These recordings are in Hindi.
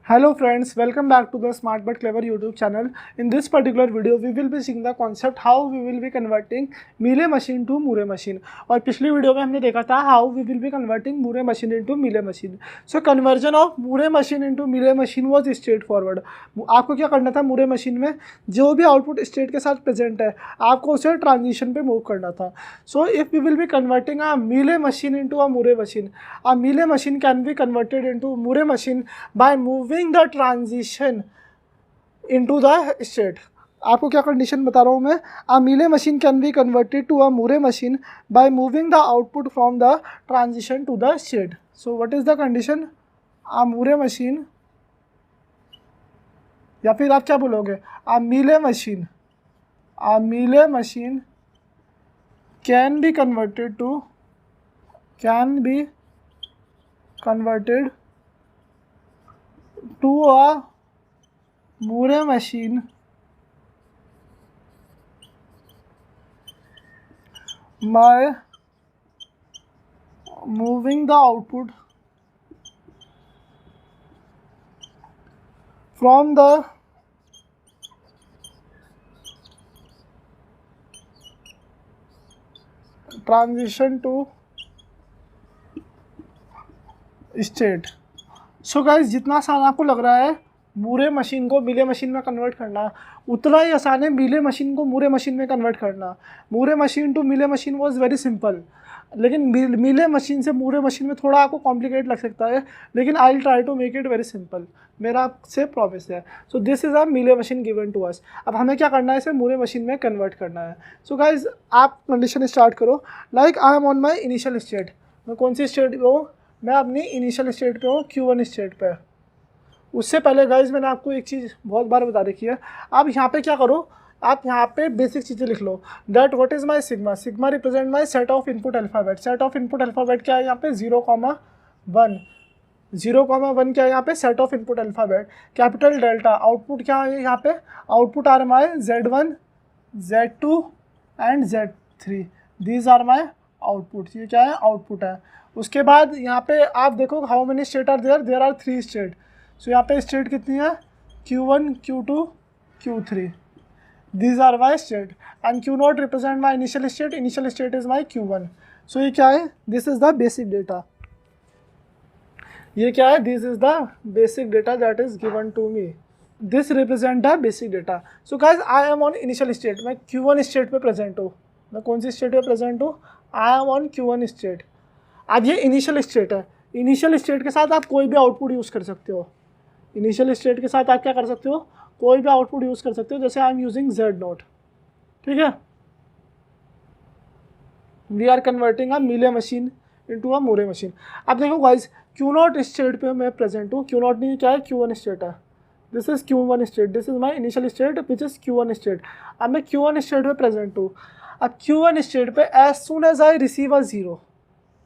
Hello friends, welcome back to the Smart but Clever YouTube channel. In this particular video, we will be seeing the concept how we will be converting Mealy machine to Moore machine. और पिछली वीडियो में हमने देखा था how we will be converting Moore machine into Mealy machine. So conversion of Moore machine into Mealy machine was straightforward. आपको क्या करना था Moore machine में जो भी आउटपुट स्टेट के साथ प्रेजेंट है आपको उसे ट्रांजिशन पे मूव करना था. So if we will be converting a Mealy machine into a Moore machine, a Mealy machine can be converted into Moore machine by moving the transition into the state. आपको क्या कंडीशन बता रहा हूँ मैं. A Mealy machine can be converted to a Moore machine by moving the output from the transition to the state. So what is the condition? A Moore machine, या फिर आप क्या बोलोगे, A Mealy machine can be converted to a Moore machine by moving the output from the transition to state. So guys, जितना आसान आपको लग रहा है मूरे मशीन को मीले मशीन में कन्वर्ट करना, उतना ही आसान है मीले मशीन को मूरे मशीन में कन्वर्ट करना. Moore machine to Mealy machine was very simple, लेकिन मीले मशीन से मूरे मशीन में थोड़ा आपको कॉम्प्लिकेट लग सकता है, लेकिन I will try to make it very simple. मेरा आपसे प्रॉमिस है. So this is a Mealy machine given to us. अब हमें क्या करना है, इसे मूरे मशीन में कन्वर्ट करना है. सो गाइज, आप कंडीशन स्टार्ट करो. Like I am on my initial state. मैं कौन सी स्टेट पे हूँ? मैं अपनी इनिशियल स्टेट पे हूँ, Q1 स्टेट पे. उससे पहले गाइज मैंने आपको एक चीज़ बहुत बार बता रखी है. आप यहाँ पे क्या करो, आप यहाँ पे बेसिक चीज़ें लिख लो. That what is my sigma. Sigma represent my set of input alphabet. Set of input alphabet क्या है यहाँ पे? 0,1. 0,1 क्या है यहाँ पे? Set of input alphabet. Capital delta. Output क्या है यहाँ पे? Output are my Z1, Z2 and Z3. These are my output. ये क्या है? आउटपुट है. उसके बाद यहाँ पे आप देखो how many state are there. There are 3 state. So यहाँ पे स्टेट कितनी है? Q1, Q2, Q3. These are my state and Q0 represent my initial state. Initial state is my Q1. So ये क्या है? This is the basic data. ये क्या है? This is the basic data that is given to me. This represent the basic data. So guys, I am on initial state. मैं Q1 स्टेट पे प्रेजेंट हूँ. मैं कौन सी स्टेट पे प्रेजेंट हूँ? I am on Q1 state. अब ये इनिशियल स्टेट है. इनिशियल स्टेट के साथ आप कोई भी आउटपुट यूज़ कर सकते हो. इनिशियल स्टेट के साथ आप क्या कर सकते हो? कोई भी आउटपुट यूज़ कर सकते हो. जैसे आई एम यूजिंग Z0. ठीक है. We are converting a Mealy machine into a Moore machine. अब देखो गाइस, Q0 स्टेट पे मैं प्रेजेंट हूँ. Q0 नहीं, क्या है? Q1 स्टेट है. This is Q1 state. This is my initial state which is Q1 state. अब मैं Q1 स्टेट पे प्रेजेंट हूँ. अब Q1 स्टेट पे as soon as I receive a 0.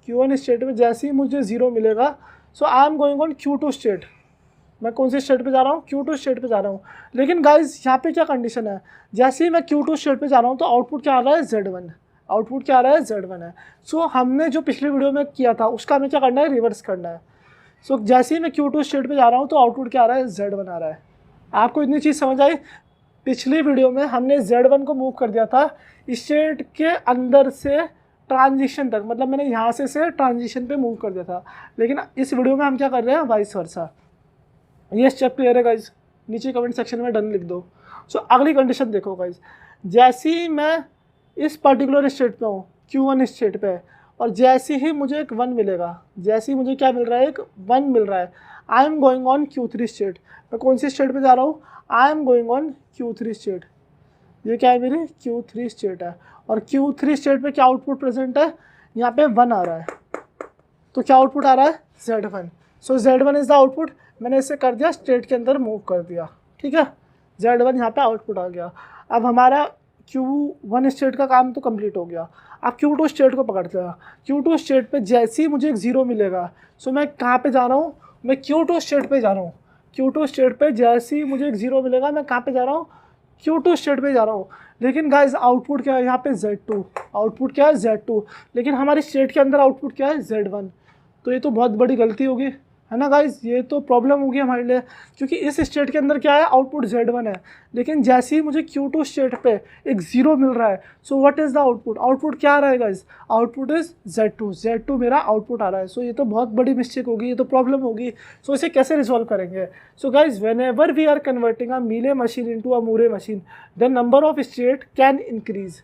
Q1 state में जैसे ही मुझे 0 मिलेगा, so I am going on Q2 state. मैं कौन सी स्टेट पे जा रहा हूँ? Q2 स्टेट पे जा रहा हूँ. लेकिन गाइज, यहाँ पे क्या कंडीशन है? जैसे ही मैं Q2 स्टेट पे जा रहा हूँ तो आउटपुट क्या आ रहा है? Z1. आउटपुट क्या आ रहा है? Z1 है. सो हमने जो पिछली वीडियो में किया था उसका हमें क्या करना है? रिवर्स करना है. सो जैसे ही मैं Q2 स्टेट पे जा रहा हूँ तो आउटपुट क्या आ रहा है? Z1 आ रहा है. आपको इतनी चीज़ समझ आई? पिछली वीडियो में हमने Z1 को मूव कर दिया था स्टेट के अंदर से ट्रांजिशन तक. मतलब मैंने यहाँ से ट्रांजिशन पे मूव कर दिया था. लेकिन इस वीडियो में हम क्या कर रहे हैं? Vice versa. ये स्टेप क्लियर है गाइज? नीचे कमेंट सेक्शन में डन लिख दो. सो अगली कंडीशन देखो गाइज. जैसे ही मैं इस पर्टिकुलर स्टेट पे हूँ, Q1 स्टेट पे, और जैसे ही मुझे एक 1 मिलेगा, जैसे ही मुझे क्या मिल रहा है? एक 1 मिल रहा है. आई am going on Q3 state. मैं कौन सी स्टेट पे जा रहा हूँ? I am going on Q3 state. ये क्या है? मेरी Q3 स्टेट है. और Q3 स्टेट पे क्या आउटपुट प्रेजेंट है? यहाँ पे 1 आ रहा है. तो क्या आउटपुट आ रहा है? Z1. So Z1 is the output. मैंने इसे कर दिया, स्टेट के अंदर मूव कर दिया. ठीक है. Z1 यहाँ पे आउटपुट आ गया. अब हमारा Q1 स्टेट का काम तो कंप्लीट हो गया. अब Q2 स्टेट को पकड़ते हैं. Q2 स्टेट पे जैसे ही मुझे एक 0 मिलेगा, सो मैं कहाँ पे जा रहा हूँ? मैं Q2 स्टेट पे जा रहा हूँ. Q2 स्टेट पे जैसे ही मुझे एक 0 मिलेगा, मैं कहाँ पे जा रहा हूँ? Q2 स्टेट पे जा रहा हूँ. लेकिन गाइज, आउटपुट क्या है यहाँ पे? Z2. आउटपुट क्या है? Z2. लेकिन हमारी स्टेट के अंदर आउटपुट क्या है? Z1. तो ये तो बहुत बड़ी गलती होगी. है ना गाइज, ये तो प्रॉब्लम होगी हमारे लिए, क्योंकि इस स्टेट के अंदर क्या है, आउटपुट Z1 है, लेकिन जैसे ही मुझे Q2 स्टेट पे एक 0 मिल रहा है, so what is the output, output क्या आ रहा है गाइज, आउटपुट इज Z2 मेरा आउटपुट आ रहा है। सो ये तो बहुत बड़ी मिस्टेक होगी, ये तो प्रॉब्लम होगी। सो इसे कैसे रिजॉल्व करेंगे? So guys, whenever we are converting a Mealy machine into a Moore machine, the number of state can increase.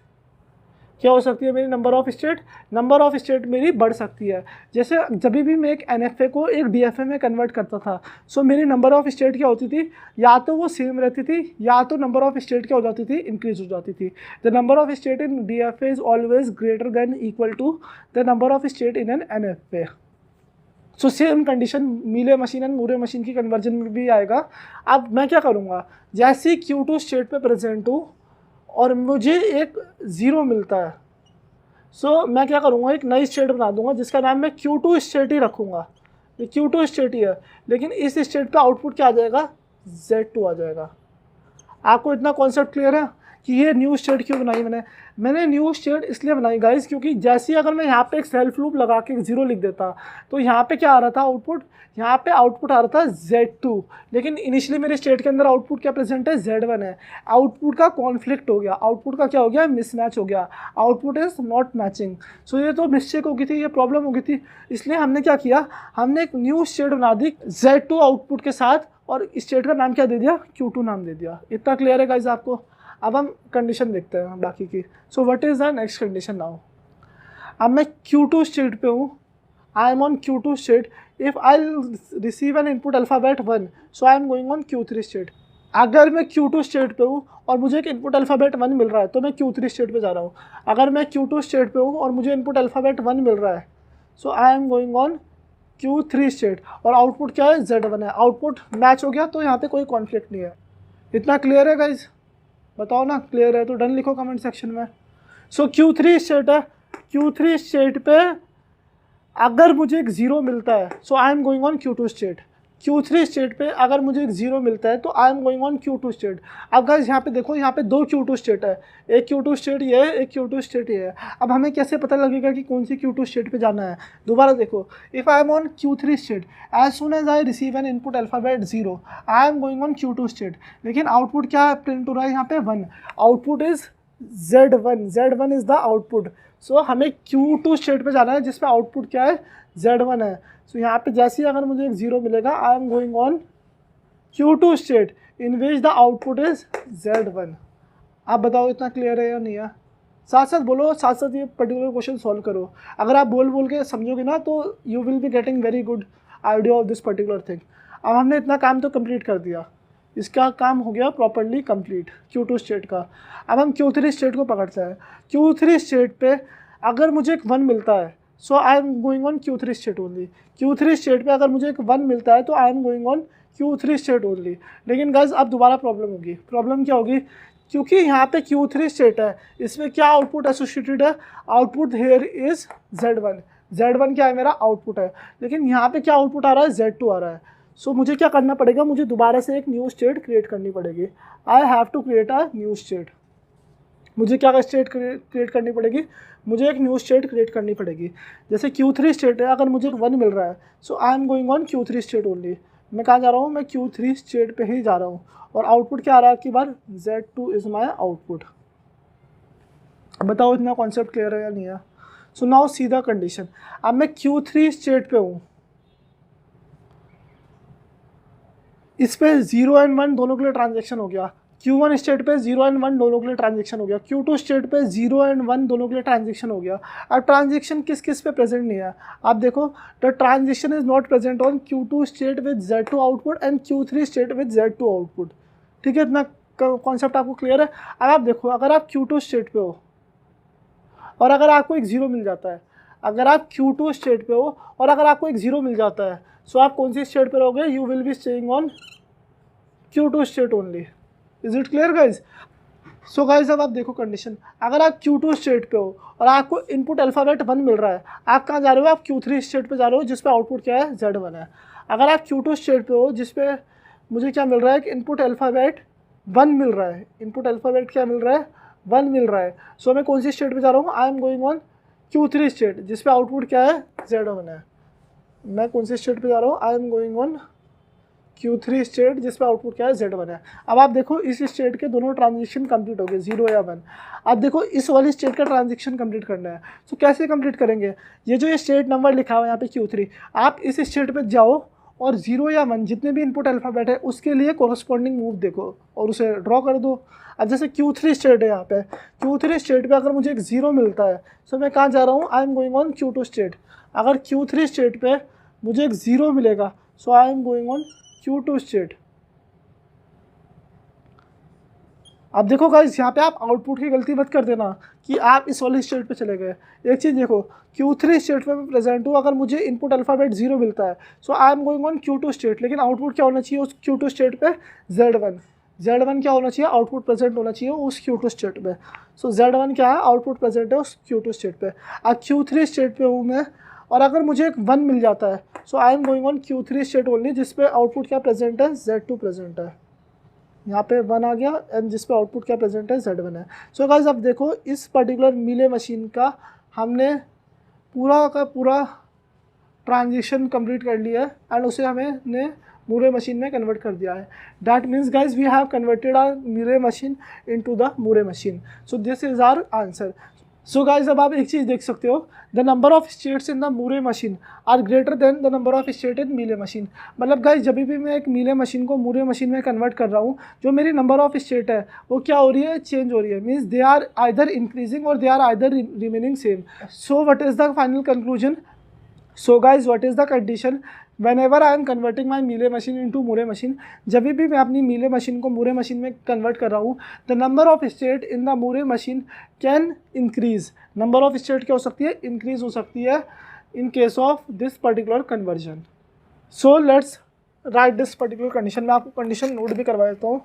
क्या हो सकती है मेरी number of state? Number of state मेरी बढ़ सकती है। जैसे जब भी मैं एक NFA को एक DFA में कन्वर्ट करता था, सो मेरी नंबर ऑफ स्टेट क्या होती थी, या तो वो सेम रहती थी, या तो नंबर ऑफ स्टेट क्या हो जाती थी, इंक्रीज हो जाती थी। The number of state in DFA is always greater than equal to the number of state in an NFA। So same condition Mealy machine and Moore machine की कन्वर्जन में भी आएगा। अब मैं क्या करूँगा, जैसे Q2 स्टेट पे प्रेजेंट हूँ और मुझे एक 0 मिलता है, सो मैं क्या करूँगा, एक नई स्टेट बना दूंगा जिसका नाम मैं Q2 स्टेट ही रखूँगा। ये Q2 स्टेट ही है, लेकिन इस स्टेट पे आउटपुट क्या आ जाएगा, Z2 आ जाएगा। आपको इतना कॉन्सेप्ट क्लियर है कि ये न्यू स्टेट क्यों बनाई मैंने न्यू स्टेट इसलिए बनाई गाइस, क्योंकि जैसे ही अगर मैं यहाँ पे एक सेल्फ लूप लगा के 0 लिख देता, तो यहाँ पे क्या आ रहा था आउटपुट, यहाँ पे आउटपुट आ रहा था Z2, लेकिन इनिशियली मेरे स्टेट के अंदर आउटपुट क्या प्रेजेंट है, Z1 है। आउटपुट का कॉन्फ्लिक्ट हो गया, आउटपुट का क्या हो गया, मिसमैच हो गया, आउटपुट इज नॉट मैचिंग। सो ये तो मिस्टेक हो गई थी, ये प्रॉब्लम हो गई थी। इसलिए हमने क्या किया, हमने एक न्यू स्टेट बना दी Z2 आउटपुट के साथ, और स्टेट का नाम क्या दे दिया, Q2 नाम दे दिया। इतना क्लियर है गाइस आपको? अब हम कंडीशन देखते हैं बाकी की। So what is the next condition now? अब मैं Q2 स्टेट पे हूँ, I am on Q2 state, if I receive an input alphabet 1, so I am going on Q3 state. अगर मैं Q2 स्टेट पे हूँ और मुझे एक इनपुट अल्फ़ाबेट 1 मिल रहा है, तो मैं Q3 स्टेट पे जा रहा हूँ। अगर मैं Q2 स्टेट पे हूँ और मुझे इनपुट अल्फ़ाबेट 1 मिल रहा है, so I am going on Q3 state, और आउटपुट क्या है, Z1 है। आउटपुट मैच हो गया, तो यहाँ पे कोई कॉन्फ्लिक्ट नहीं है। इतना क्लियर है गाइज? बताओ ना, क्लियर है तो डन लिखो कमेंट सेक्शन में। सो Q3 स्टेट है, Q3 स्टेट पे अगर मुझे एक 0 मिलता है, so I am going on Q2 state. Q3 state पे अगर मुझे एक 0 मिलता है, तो I am going on Q2 state. अब गाइस यहाँ पे देखो, यहाँ पे 2 Q2 स्टेट है, एक Q2 स्टेट ये है, एक Q2 स्टेट ये है। अब हमें कैसे पता लगेगा कि कौन सी Q2 स्टेट पे जाना है? दोबारा देखो, if I am on Q3 state, as soon as I receive an input alphabet 0, I am going on Q2 state. लेकिन आउटपुट क्या प्रिंट हो रहा है यहाँ पे, 1। Output is Z1 is the output. So हमें Q2 स्टेट पे जाना है जिसमें आउटपुट क्या है, Z1 है। सो यहाँ पे जैसे ही अगर मुझे एक 0 मिलेगा, आई am going on Q2 state in which the output is Z1। आप बताओ इतना क्लियर है या नहीं है? साथ साथ बोलो, साथ साथ ये पर्टिकुलर क्वेश्चन सॉल्व करो। अगर आप बोल बोल के समझोगे ना, तो you will be getting very good idea of this particular thing. अब हमने इतना काम तो कंप्लीट कर दिया, इसका काम हो गया प्रॉपर्ली कंप्लीट Q2 स्टेट का। अब हम Q3 स्टेट को पकड़ते हैं। Q3 स्टेट पे अगर मुझे एक 1 मिलता है, so I am going on Q3 state only. Q3 state पे अगर मुझे एक 1 मिलता है, तो I am going on Q3 state only. लेकिन गाइस अब दोबारा प्रॉब्लम होगी। प्रॉब्लम क्या होगी? क्योंकि यहाँ पे Q3 स्टेट है, इसमें क्या आउटपुट एसोसिएटेड है, output here is Z1। Z1 क्या है, मेरा आउटपुट है। लेकिन यहाँ पे क्या आउटपुट आ रहा है, Z2 आ रहा है। सो मुझे क्या करना पड़ेगा, मुझे दोबारा से एक न्यू स्टेट क्रिएट करनी पड़ेगी। I have to create a new state. मुझे क्या स्टेट क्रिएट करनी पड़ेगी, मुझे एक न्यू स्टेट क्रिएट करनी पड़ेगी। जैसे Q3 स्टेट है, अगर मुझे 1 मिल रहा है, so I am going on Q3 state only. मैं कहाँ जा रहा हूँ, मैं Q3 स्टेट पे ही जा रहा हूँ। और आउटपुट क्या आ रहा है आपकी बार, Z2 इज़ माई आउटपुट। अब बताओ इतना कॉन्सेप्ट क्लियर है या नहीं है? So now see the condition. अब मैं Q3 स्टेट पे हूँ, इस पे 0 एंड 1 दोनों के लिए ट्रांजेक्शन हो गया। Q1 स्टेट पे 0 एंड 1 दोनों के लिए ट्रांजेक्शन हो गया। Q2 स्टेट पे 0 एंड 1 दोनों के लिए ट्रांजेक्शन हो गया। अब ट्रांजेक्शन किस किस पे प्रेजेंट नहीं है, आप देखो, the transaction is not present on Q2 state with Z2 output and Q3 state with Z2 output. ठीक है, इतना कॉन्सेप्ट आपको क्लियर है? अब आप देखो, अगर आप Q2 स्टेट पे हो और अगर आपको एक 0 मिल जाता है, अगर आप Q2 स्टेट पे हो और अगर आपको एक 0 मिल जाता है, सो आप कौन सी स्टेट पे रहोगे, you will be staying on Q2 state only. Is it clear guys? So guys अब आप देखो कंडीशन, अगर आप Q2 स्टेट पे हो और आपको इनपुट अल्फ़ाबेट 1 मिल रहा है, आप कहाँ जा रहे हो, आप Q3 स्टेट पे जा रहे हो जिस पे आउटपुट क्या है, Z1 है। अगर आप Q2 स्टेट पे हो जिस पे मुझे क्या मिल रहा है, कि इनपुट अल्फ़ाबेट 1 मिल रहा है, इनपुट अल्फ़ाबेट क्या मिल रहा है, 1 मिल रहा है। सो मैं कौन सी स्टेट पे जा रहा हूँ, I am going on Q3 state जिस पे आउटपुट क्या है, Z1 है। मैं कौन से स्टेट पे जा रहा हूँ, I am going on Q3 state, जिस पे आउटपुट क्या है Z1 है। अब आप देखो इस स्टेट के दोनों ट्रांजेक्शन कंप्लीट हो गए, 0 या 1। अब देखो इस वाली स्टेट का ट्रांजेक्शन कंप्लीट करना है, तो कैसे कंप्लीट करेंगे, ये जो ये स्टेट नंबर लिखा हुआ है यहाँ पे Q3, आप इस स्टेट पे जाओ और 0 या 1 जितने भी इनपुट अल्फ़ाबेट है उसके लिए कोरस्पॉन्डिंग मूव देखो और उसे ड्रॉ कर दो। अब जैसे Q3 स्टेट है, यहाँ पे Q3 स्टेट पे अगर मुझे एक 0 मिलता है तो मैं कहाँ जा रहा हूँ, I am going on Q2 state. अगर Q3 स्टेट पे मुझे एक 0 मिलेगा so I am going on Q2 state. अब देखो गाइस यहाँ पे आप आउटपुट की गलती मत कर देना कि आप इस वाली स्टेट पे चले गए। एक चीज़ देखो, Q3 स्टेट पे मैं प्रेजेंट हूँ, अगर मुझे इनपुट अल्फ़ाबेट 0 मिलता है so I am going on Q2 state, लेकिन आउटपुट क्या होना चाहिए उस Q2 स्टेट पे, Z1 क्या होना चाहिए, आउटपुट प्रेजेंट होना चाहिए उस Q2 स्टेट पे। सो Z1 क्या है, आउटपुट प्रेजेंट है उस Q2 स्टेट पे। अब Q3 स्टेट पे हूँ मैं, और अगर मुझे एक 1 मिल जाता है so I am going on Q3 state only, जिस पे आउटपुट क्या प्रेजेंट है, Z2 प्रेजेंट है। यहाँ पे 1 आ गया एंड जिस पे आउटपुट क्या प्रेजेंट है, Z1 है। सो गाइस अब देखो इस पर्टिकुलर मीले मशीन का हमने पूरा का पूरा ट्रांजिशन कंप्लीट कर लिया है एंड उसे हमने मूरे मशीन में कन्वर्ट कर दिया है। That means guys we have converted our Moore machine into the Moore machine. So this is our answer. So guys अब आप एक चीज़ देख सकते हो, the number of states in the Moore machine are greater than the number of state in Mealy machine. मतलब गाइज जब भी मैं एक मीले मशीन को मूरे मशीन में कन्वर्ट कर रहा हूँ, जो मेरी नंबर ऑफ स्टेट है वो क्या हो रही है, चेंज हो रही है। Means they are either increasing और they are either remaining same. So what is the final conclusion? So guys what is the condition, whenever I am converting my Mealy machine into Moore machine, जब भी मैं अपनी मीले मशीन को मूरे मशीन में कन्वर्ट कर रहा हूँ, the number of state in the Moore machine can increase. Number of state क्या हो सकती है, इंक्रीज हो सकती है in case of this particular conversion. So let's write this particular condition. मैं आपको कंडीशन नोट भी करवा देता हूँ।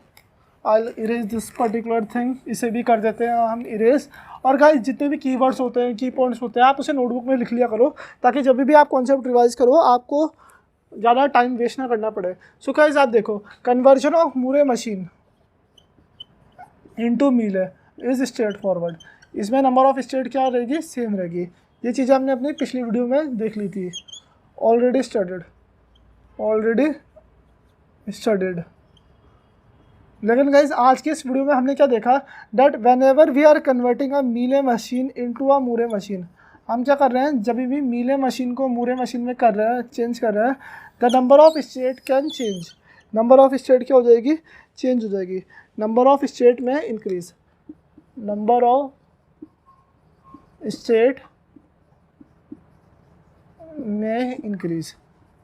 I erase this particular thing, इसे भी कर देते हैं हम इरेज। और गाइस जितने भी कीवर्ड्स होते हैं, की पॉइंट्स होते हैं, आप उसे नोटबुक में लिख लिया करो, ताकि जब भी आप कॉन्सेप्ट रिवाइज करो आपको ज़्यादा टाइम वेस्ट ना करना पड़े। सो गाइस आप देखो, conversion of Moore machine into मीले इज स्ट्रेट फॉरवर्ड। इसमें नंबर ऑफ स्टेट क्या रहेगी, सेम रहेगी। ये चीज़ें हमने अपनी पिछली वीडियो में देख ली थी, ऑलरेडी स्टडीड। लेकिन गाइज आज के इस वीडियो में हमने क्या देखा, that whenever we are converting a Mealy machine into a Moore machine, हम क्या कर रहे हैं, जब भी मीले मशीन को मूरे मशीन में कर रहे हैं, चेंज कर रहे हैं, the number of state can change. Number of state क्या हो जाएगी, चेंज हो जाएगी। नंबर ऑफ स्टेट में इंक्रीज, नंबर ऑफ स्टेट में इंक्रीज,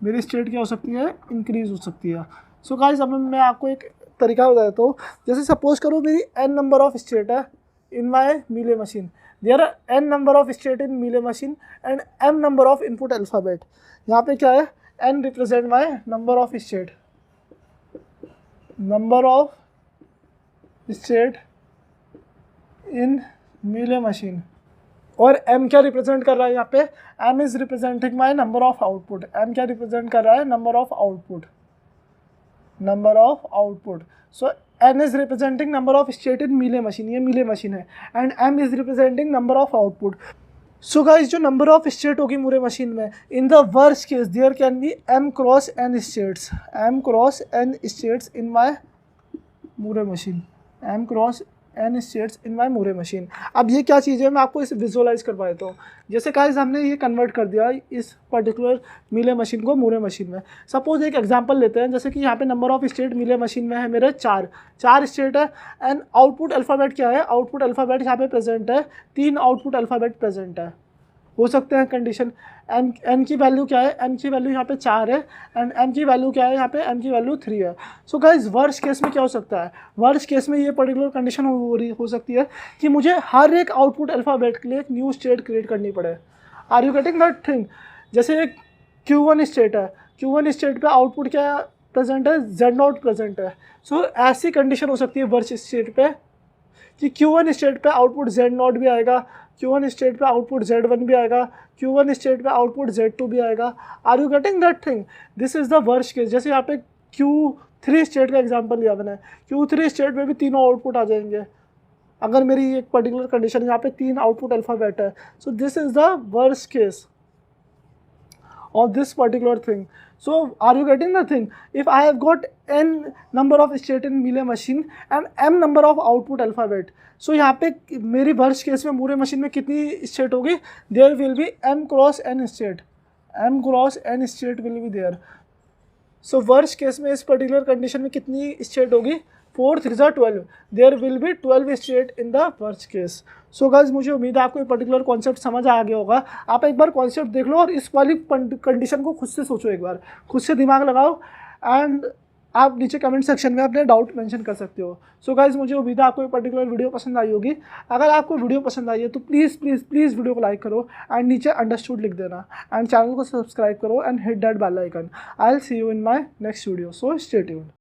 मेरी स्टेट क्या हो सकती है, इंक्रीज हो सकती है। सो गाइज अब मैं आपको एक तरीका बता देता हूँ। जैसे सपोज करो मेरी n नंबर ऑफ स्टेट है in my Mealy machine, there are n number of state in Mealy machine and m number of input alphabet. यहाँ पे क्या है, n represent my number of state, number of state in Mealy machine, और m क्या रिप्रेजेंट कर रहा है यहाँ पे, m is representing my number of output. m क्या रिप्रेजेंट कर रहा है, number of output, number of output. So n is representing number of state in Mealy machine, ये मीले मशीन है, and m is representing number of output. So guys जो नंबर ऑफ स्टेट होगी मूरे मशीन में, in the worst case there can be m cross n states, m cross n states in my Moore machine, m cross n states in my Moore machine. अब ये क्या चीज़ है, मैं आपको इसे विजुअलाइज करवा देता हूँ। जैसे गाइस हमने ये कन्वर्ट कर दिया इस पर्टिकुलर मीले मशीन को मूरे मशीन में। सपोज एक एग्जांपल लेते हैं, जैसे कि यहाँ पे number of state Mealy machine में है मेरे 4 स्टेट है, एंड आउटपुट अल्फ़ाबेट क्या है, आउटपुट अल्फ़ाबेट यहाँ पे प्रेजेंट है, 3 आउटपुट अल्फ़ाबेट प्रेजेंट है। हो सकते हैं कंडीशन, n की वैल्यू क्या है, n की वैल्यू यहाँ पे 4 है, एंड m की वैल्यू क्या है, यहाँ पे m की वैल्यू 3 है। सो गाइज वर्स्ट केस में क्या हो सकता है, वर्स्ट केस में ये पर्टिकुलर कंडीशन हो सकती है कि मुझे हर एक आउटपुट अल्फ़ाबेट के लिए एक न्यू स्टेट क्रिएट करनी पड़े। Are you getting that thing? जैसे एक Q1 स्टेट है, Q1 स्टेट पे आउटपुट क्या प्रेजेंट है, Z0 प्रेजेंट है। सो ऐसी कंडीशन हो सकती है वर्स्ट स्टेट पे कि Q1 स्टेट पे आउटपुट Z0 भी आएगा, Q1 स्टेट पे आउटपुट Z1 भी आएगा, Q1 स्टेट पे आउटपुट Z2 भी आएगा। Are you getting that thing? This is the worst case. जैसे यहाँ पे Q3 स्टेट का एग्जांपल लिया मैंने, Q3 स्टेट में भी तीनों आउटपुट आ जाएंगे अगर मेरी एक पर्टिकुलर कंडीशन, यहाँ पे 3 आउटपुट अल्फ़ाबेट है। So this is the worst case. of this particular thing. So are you getting the thing? If I have got n number of state in Mealy machine and m number of output alphabet, so यहाँ पे मेरी वर्स्ट केस में मूरे मशीन में कितनी स्टेट होगी? There will be m cross n state, m cross n state will be there. So worst case में इस पर्टिकुलर कंडीशन में कितनी स्टेट होगी? 4 3 12. There will be 12 state in the worst case. So guys मुझे उम्मीद है आपको ये पर्टिकुलर कॉन्सेप्ट समझ आ गया होगा. आप एक बार कॉन्सेप्ट देख लो और इस वाली कंडीशन को खुद से सोचो, एक बार खुद से दिमाग लगाओ एंड आप नीचे कमेंट सेक्शन में अपने डाउट मेंशन कर सकते हो. सो गाइस मुझे उम्मीद है आपको ये पर्टिकुलर वीडियो पसंद आई होगी. अगर आपको वीडियो पसंद आई है तो प्लीज़ प्लीज़ प्लीज़ वीडियो को लाइक करो एंड नीचे अंडरस्टूड लिख देना एंड चैनल को सब्सक्राइब करो and hit that bell icon. I will see you in my next video. So stay tuned.